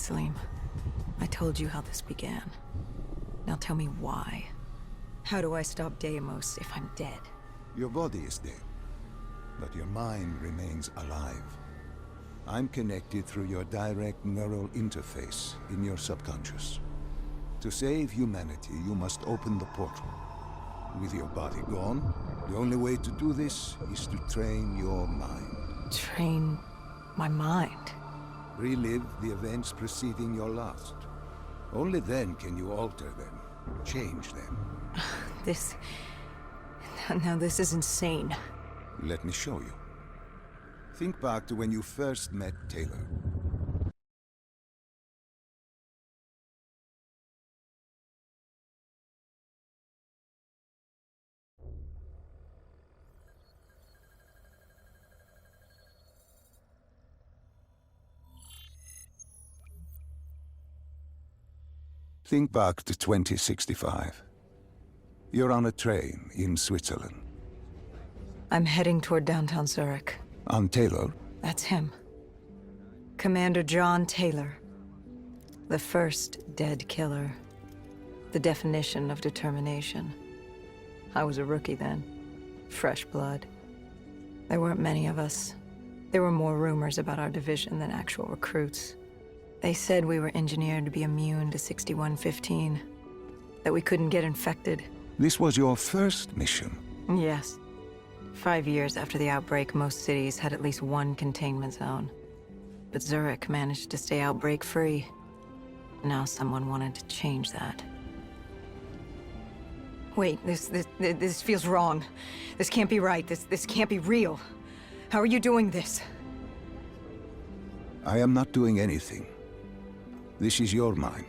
Salim. I told you how this began. Now tell me why. How do I stop Deimos if I'm dead? Your body is dead, but your mind remains alive. I'm connected through your direct neural interface in your subconscious. To save humanity, you must open the portal. With your body gone, the only way to do this is to train your mind. Train my mind? Relive the events preceding your last. Only then can you alter them, change them. Now this is insane. Let me show you. Think back to when you first met Taylor. Think back to 2065. You're on a train in Switzerland. I'm heading toward downtown Zurich. On Taylor? That's him. Commander John Taylor. The first dead killer. The definition of determination. I was a rookie then. Fresh blood. There weren't many of us. There were more rumors about our division than actual recruits. They said we were engineered to be immune to 6115. That we couldn't get infected. This was your first mission? Yes. 5 years after the outbreak, most cities had at least one containment zone. But Zurich managed to stay outbreak-free. Now someone wanted to change that. Wait, this feels wrong. This can't be right. This can't be real. How are you doing this? I am not doing anything. This is your mind.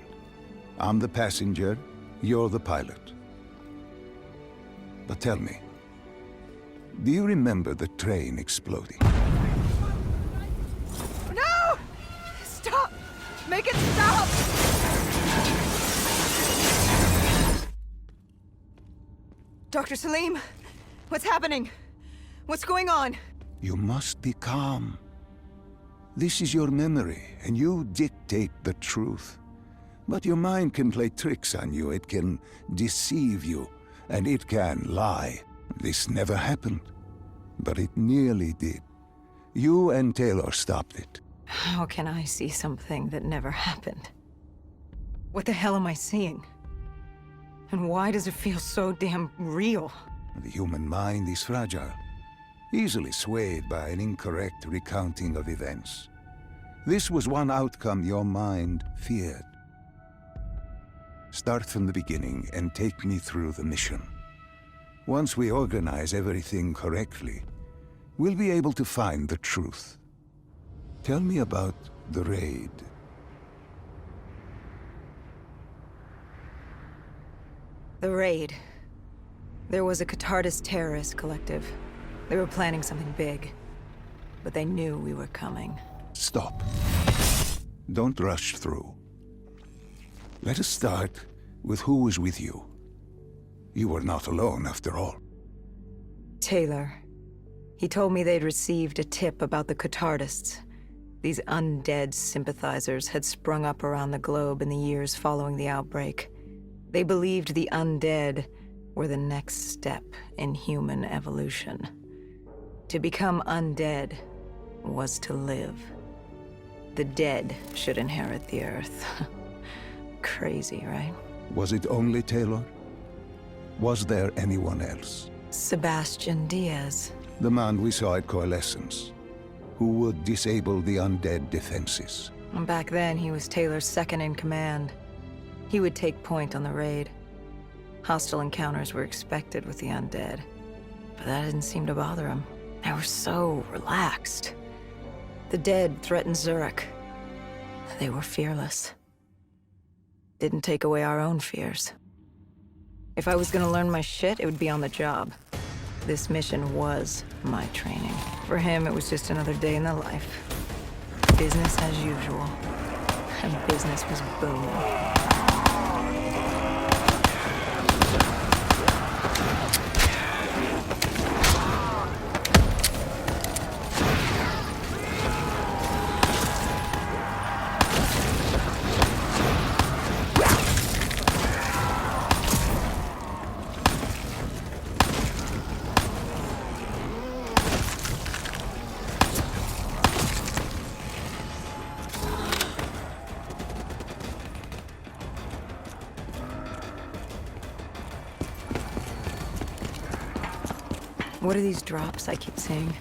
I'm the passenger, you're the pilot. But tell me, do you remember the train exploding? No! Stop! Make it stop! Dr. Salim, what's happening? What's going on? You must be calm. This is your memory, and you dictate the truth. But your mind can play tricks on you. It can deceive you, and it can lie. This never happened, but it nearly did. You and Taylor stopped it. How can I see something that never happened? What the hell am I seeing? And why does it feel so damn real? The human mind is fragile, easily swayed by an incorrect recounting of events. This was one outcome your mind feared. Start from the beginning and take me through the mission. Once we organize everything correctly, we'll be able to find the truth. Tell me about the raid. The raid. There was a Catardist terrorist collective. They were planning something big, but they knew we were coming. Stop. Don't rush through. Let us start with who was with you. You were not alone, after all. Taylor. He told me they'd received a tip about the Catardists. These undead sympathizers had sprung up around the globe in the years following the outbreak. They believed the undead were the next step in human evolution. To become undead was to live. The dead should inherit the earth. Crazy, right? Was it only Taylor? Was there anyone else? Sebastian Diaz. The man we saw at Coalescence, who would disable the undead defenses. Back then, he was Taylor's second in command. He would take point on the raid. Hostile encounters were expected with the undead, but that didn't seem to bother him. They were so relaxed. The dead threatened Zurich. They were fearless. Didn't take away our own fears. If I was gonna learn my shit, it would be on the job. This mission was my training. For him, it was just another day in the life. Business as usual. And business was booming. What are these drops I keep seeing?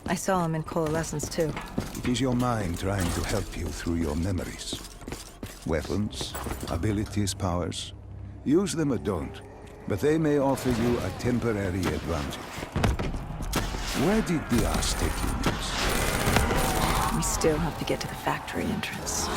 I saw them in Coalescence too. It is your mind trying to help you through your memories. Weapons, abilities, powers. Use them or don't, but they may offer you a temporary advantage. Where did the Aztec take you next? We still have to get to the factory entrance.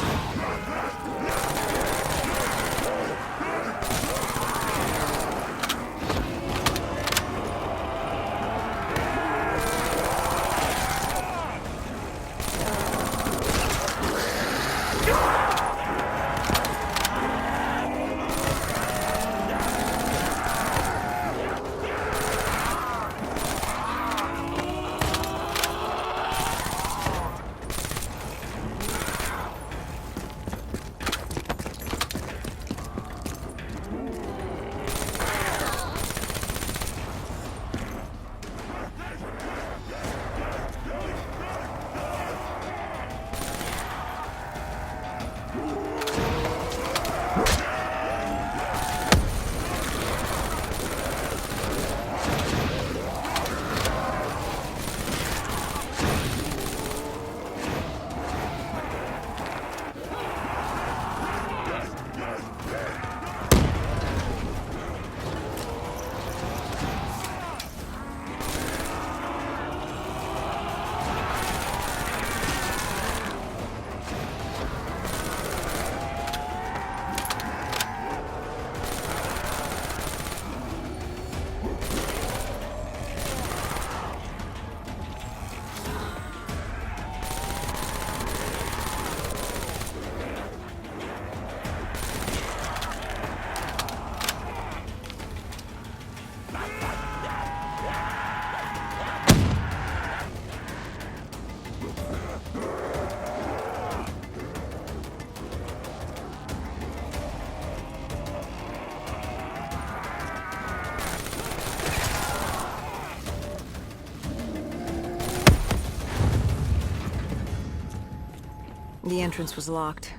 The entrance was locked.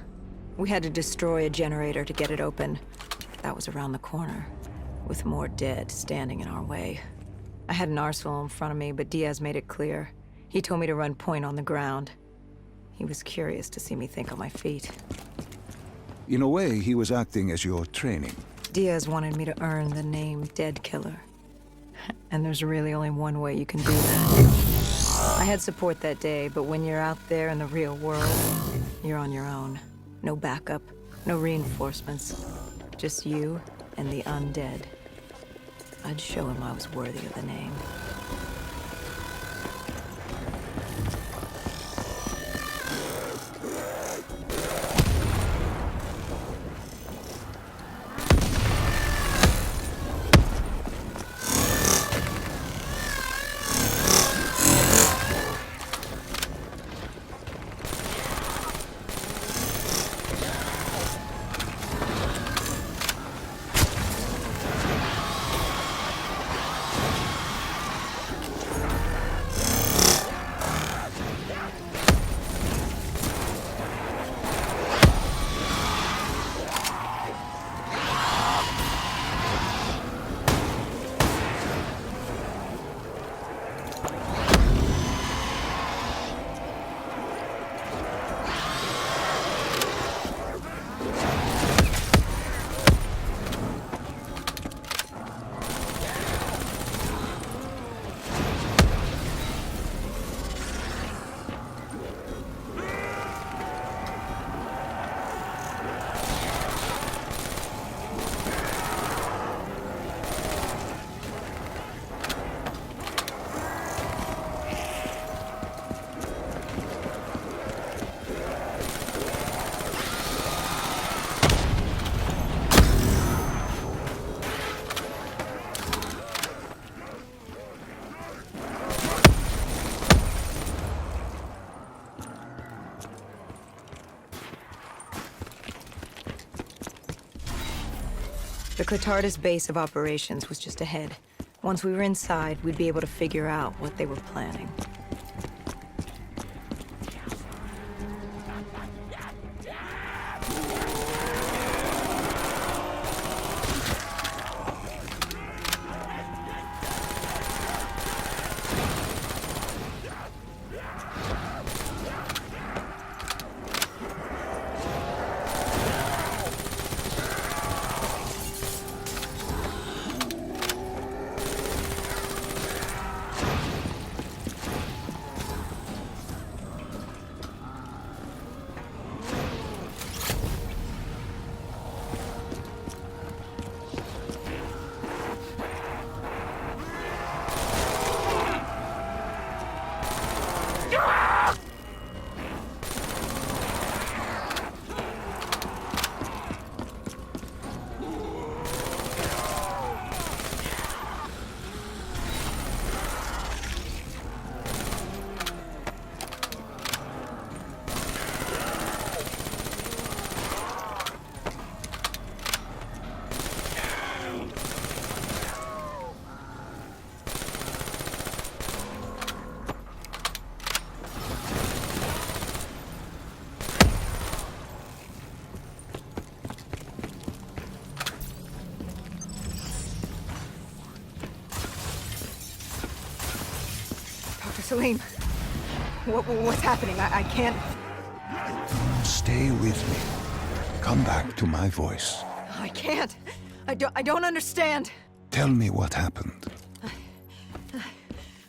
We had to destroy a generator to get it open. That was around the corner, with more dead standing in our way. I had an arsenal in front of me, but Diaz made it clear. He told me to run point on the ground. He was curious to see me think on my feet. In a way, he was acting as your training. Diaz wanted me to earn the name Dead Killer. And there's really only one way you can do that. I had support that day, but when you're out there in the real world, you're on your own. No backup, no reinforcements. Just you and the undead. I'd show him I was worthy of the name. The Clatardis base of operations was just ahead. Once we were inside, we'd be able to figure out what they were planning. Dr. Salim, what's happening? I can't... Stay with me. Come back to my voice. I can't. I don't understand. Tell me what happened.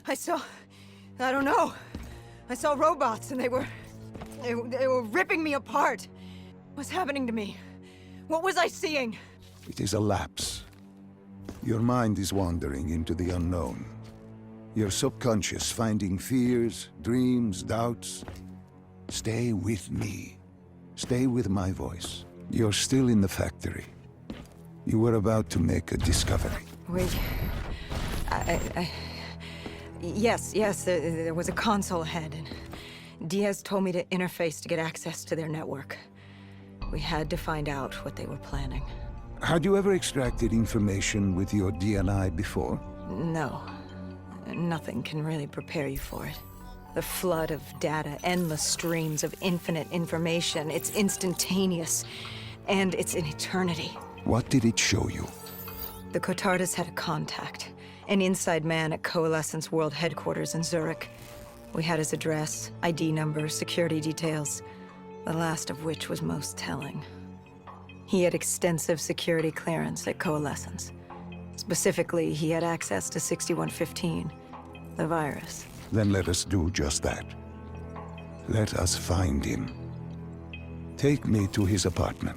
I don't know. I saw robots and they were ripping me apart. What's happening to me? What was I seeing? It is a lapse. Your mind is wandering into the unknown. Your subconscious finding fears, dreams, doubts. Stay with me. Stay with my voice. You're still in the factory. You were about to make a discovery. Wait. Yes, there was a console ahead, and Diaz told me to interface to get access to their network. We had to find out what they were planning. Had you ever extracted information with your DNI before? No. Nothing can really prepare you for it. The flood of data, endless streams of infinite information, it's instantaneous, and it's an eternity. What did it show you? The Cotardas had a contact, an inside man at Coalescence World Headquarters in Zurich. We had his address, ID number, security details, the last of which was most telling. He had extensive security clearance at Coalescence. Specifically, he had access to 6115, the virus. Then let us do just that. Let us find him. Take me to his apartment.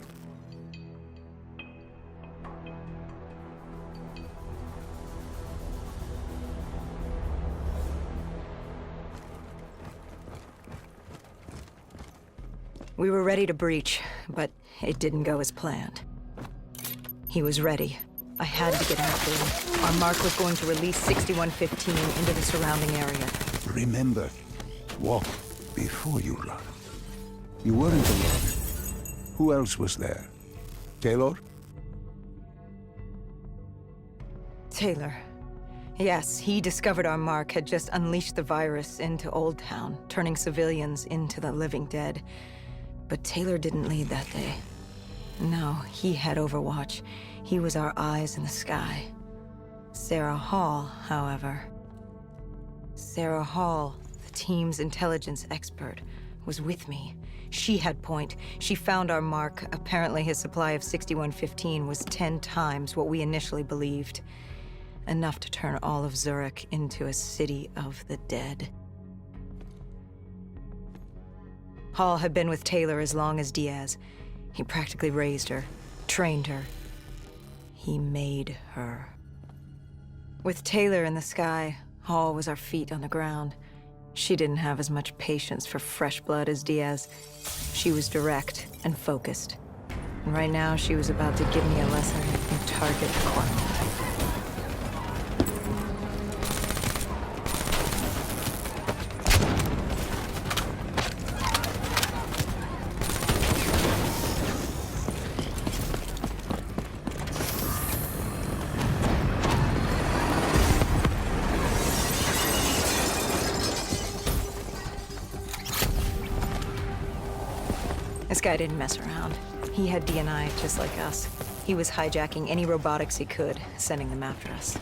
We were ready to breach, but it didn't go as planned. He was ready. I had to get after him. Our mark was going to release 6115 into the surrounding area. Remember, walk before you run. You weren't alone. Who else was there? Taylor? Taylor. Yes, he discovered our mark had just unleashed the virus into Old Town, turning civilians into the living dead. But Taylor didn't lead that day. No, he had Overwatch. He was our eyes in the sky. Sarah Hall, however... Sarah Hall, the team's intelligence expert, was with me. She had point. She found our mark. Apparently his supply of 6115 was 10 times what we initially believed. Enough to turn all of Zurich into a city of the dead. Hall had been with Taylor as long as Diaz. He practically raised her, trained her. He made her. With Taylor in the sky, Hall was our feet on the ground. She didn't have as much patience for fresh blood as Diaz. She was direct and focused. And right now, she was about to give me a lesson in target acquirement. This guy didn't mess around. He had DNI just like us. He was hijacking any robotics he could, sending them after us.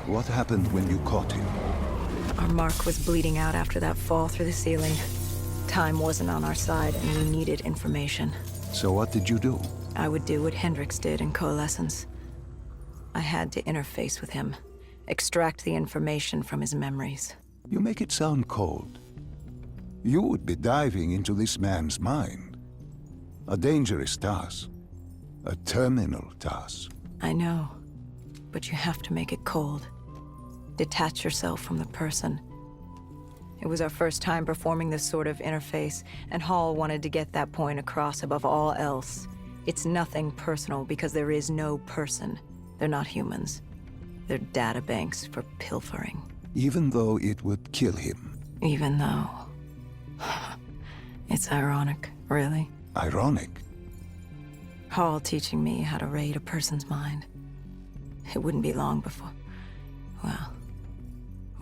What happened when you caught him? Our mark was bleeding out after that fall through the ceiling. Time wasn't on our side, and we needed information. So what did you do? I would do what Hendrix did in Coalescence. I had to interface with him, extract the information from his memories. You make it sound cold. You would be diving into this man's mind. A dangerous task. A terminal task. I know, but you have to make it cold. Detach yourself from the person. It was our first time performing this sort of interface, and Hall wanted to get that point across above all else. It's nothing personal because there is no person. They're not humans. They're databanks for pilfering. Even though it would kill him. Even though... It's ironic, really. Ironic? Hall teaching me how to raid a person's mind. It wouldn't be long before... Well,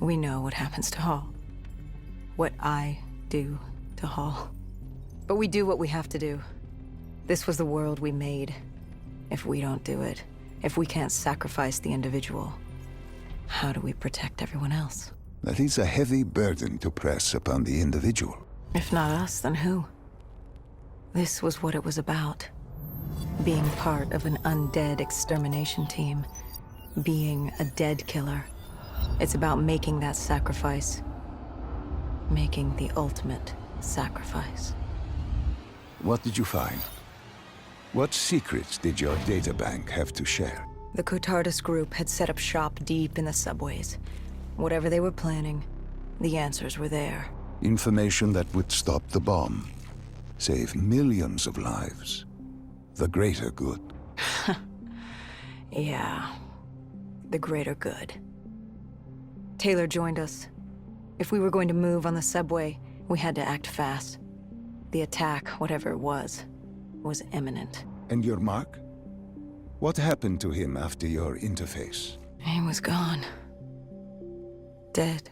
we know what happens to Hall. What I do to Hall. But we do what we have to do. This was the world we made. If we don't do it, if we can't sacrifice the individual, how do we protect everyone else? That is a heavy burden to press upon the individual. If not us, then who? This was what it was about. Being part of an undead extermination team. Being a dead killer. It's about making that sacrifice. Making the ultimate sacrifice. What did you find? What secrets did your databank have to share? The Cotardus group had set up shop deep in the subways. Whatever they were planning, the answers were there. Information that would stop the bomb. Save millions of lives. The greater good. Yeah. The greater good. Taylor joined us. If we were going to move on the subway, we had to act fast. The attack, whatever it was imminent. And your mark? What happened to him after your interface? He was gone. Dead.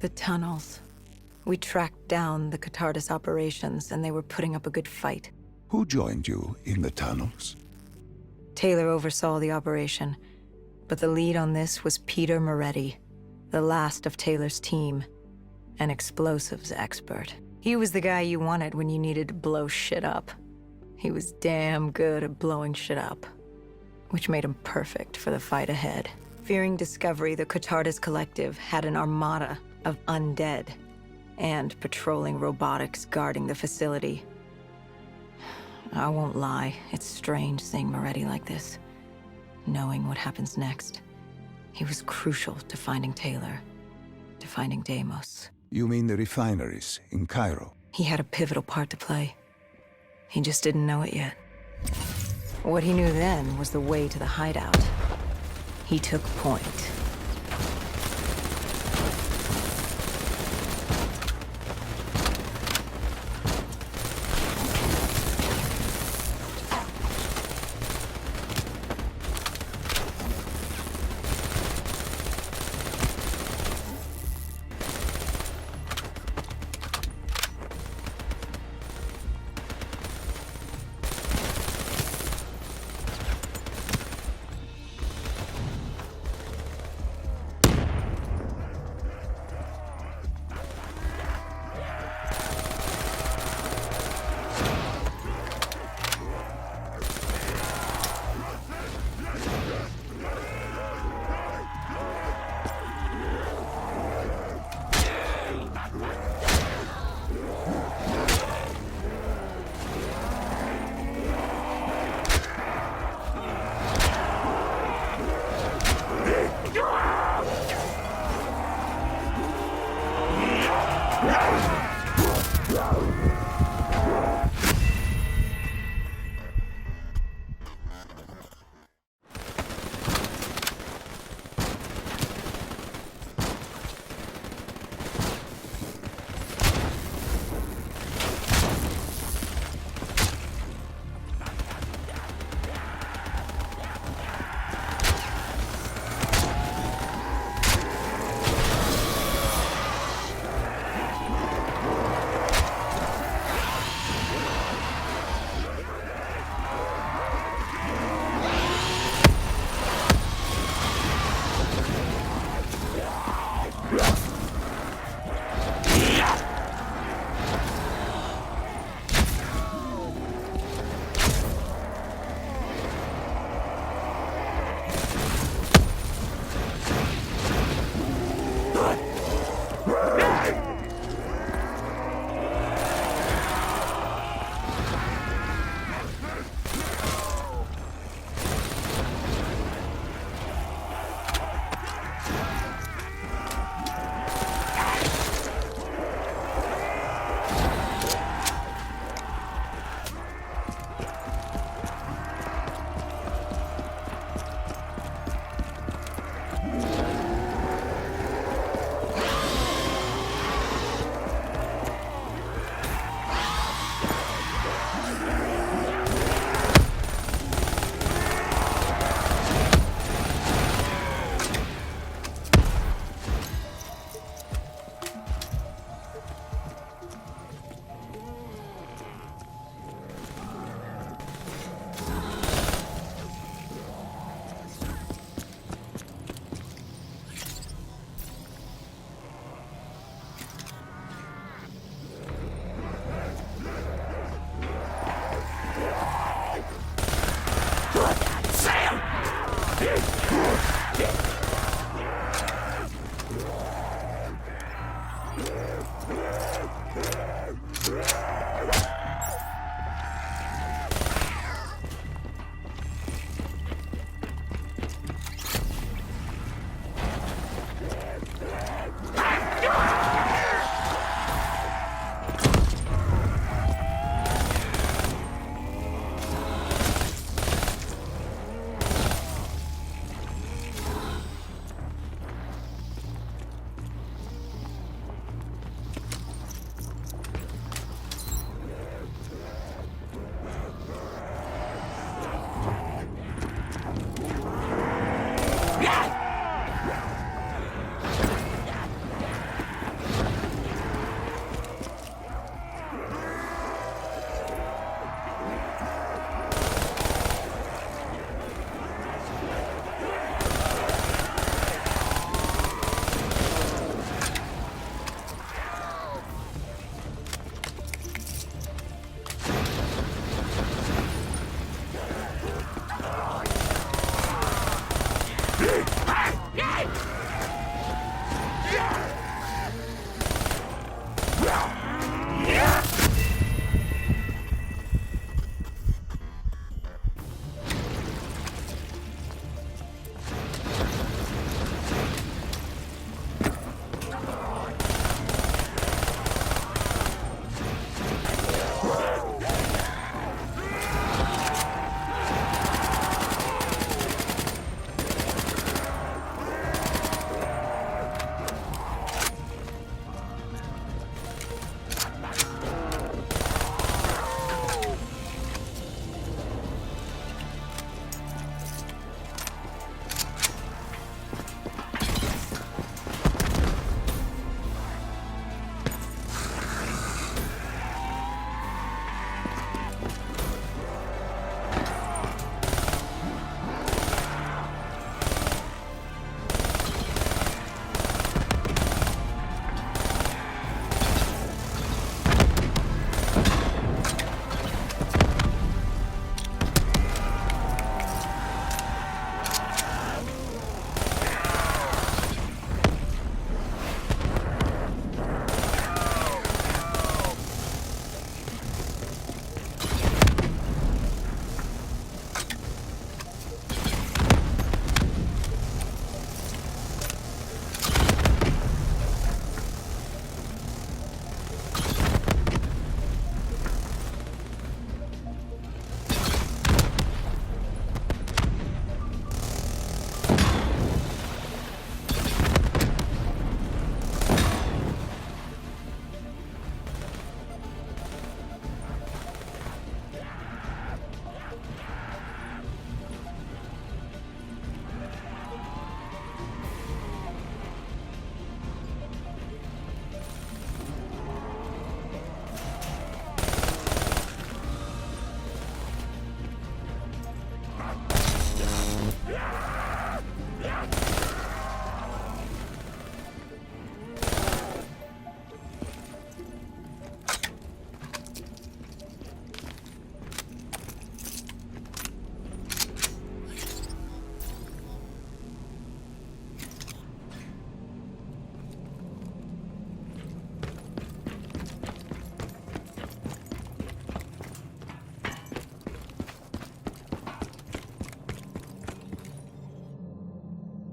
The tunnels. We tracked down the Cotardus operations, and they were putting up a good fight. Who joined you in the tunnels? Taylor oversaw the operation, but the lead on this was Peter Moretti, the last of Taylor's team, an explosives expert. He was the guy you wanted when you needed to blow shit up. He was damn good at blowing shit up, which made him perfect for the fight ahead. Fearing discovery, the Cotardus Collective had an armada of undead and patrolling robotics guarding the facility. I won't lie, it's strange seeing Moretti like this, knowing what happens next. He was crucial to finding Taylor, to finding Deimos. You mean the refineries in Cairo? He had a pivotal part to play. He just didn't know it yet. What he knew then was the way to the hideout. He took point.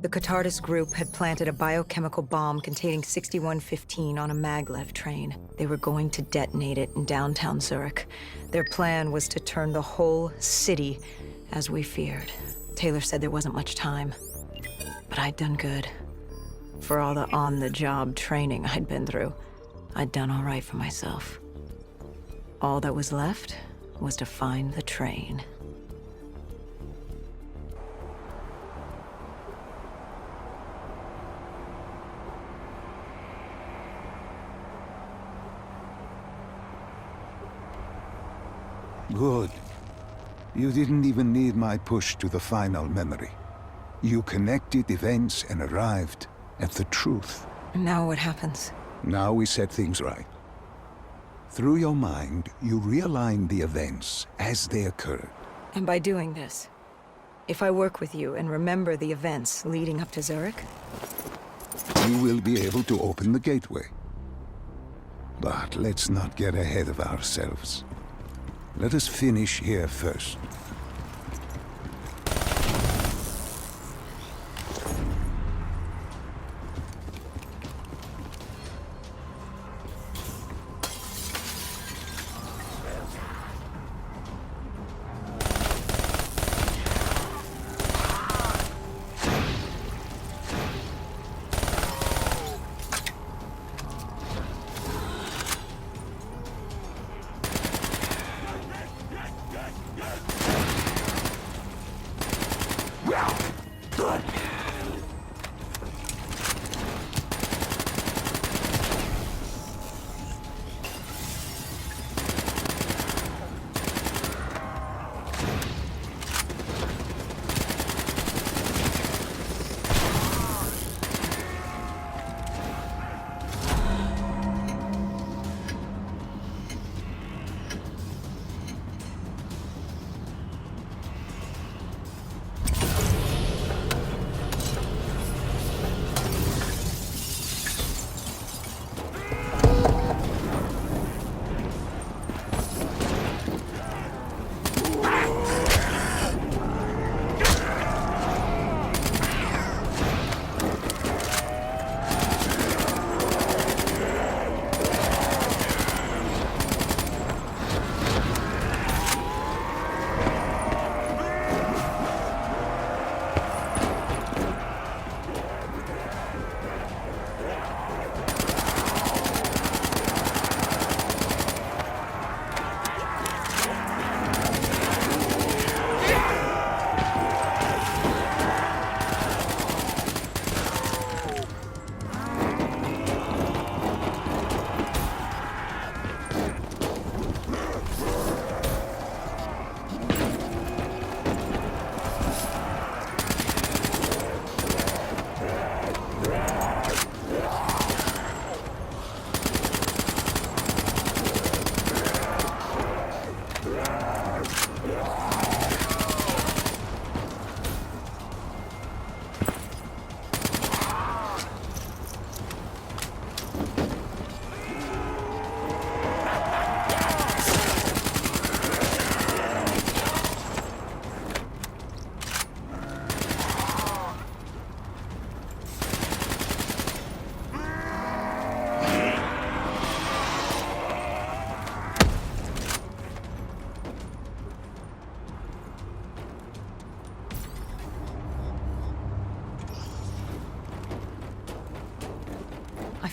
The Catardus group had planted a biochemical bomb containing 6115 on a maglev train. They were going to detonate it in downtown Zurich. Their plan was to turn the whole city as we feared. Taylor said there wasn't much time, but I'd done good. For all the on-the-job training I'd been through, I'd done all right for myself. All that was left was to find the train. Good. You didn't even need my push to the final memory. You connected events and arrived at the truth. Now what happens? Now we set things right. Through your mind, you realign the events as they occurred. And by doing this, if I work with you and remember the events leading up to Zurich, you will be able to open the gateway. But let's not get ahead of ourselves. Let us finish here first.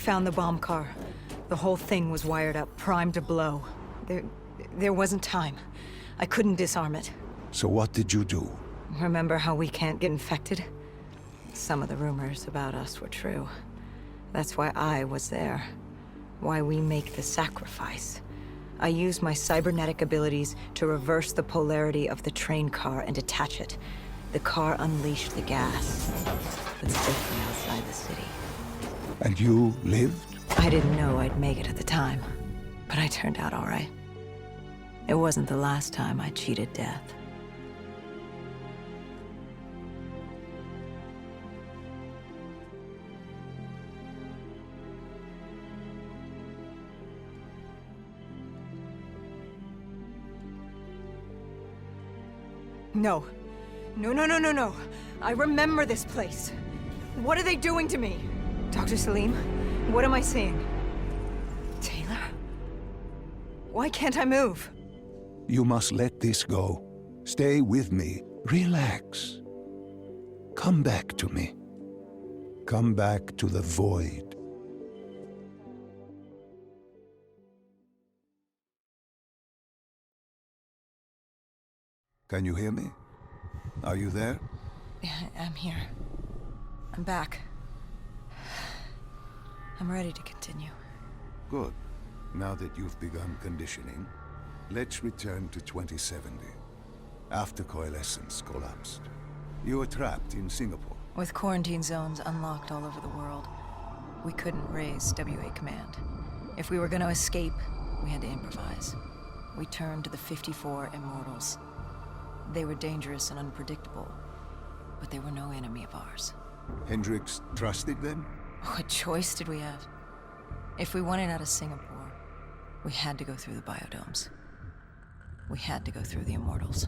found the bomb car. The whole thing was wired up, primed to blow. There wasn't time. I couldn't disarm it. So what did you do? Remember how we can't get infected? Some of the rumors about us were true. That's why I was there. Why we make the sacrifice. I used my cybernetic abilities to reverse the polarity of the train car and detach it. The car unleashed the gas, but safely outside the city. And you lived? I didn't know I'd make it at the time, but I turned out all right. It wasn't the last time I cheated death. No. No. I remember this place. What are they doing to me? Dr. Salim, what am I seeing? Taylor? Why can't I move? You must let this go. Stay with me. Relax. Come back to me. Come back to the void. Can you hear me? Are you there? Yeah, I'm here. I'm back. I'm ready to continue. Good. Now that you've begun conditioning, let's return to 2070. After Coalescence collapsed. You were trapped in Singapore. With quarantine zones unlocked all over the world, we couldn't raise WA command. If we were going to escape, we had to improvise. We turned to the 54 Immortals. They were dangerous and unpredictable, but they were no enemy of ours. Hendricks trusted them? What choice did we have? If we wanted out of Singapore, we had to go through the biodomes. We had to go through the Immortals.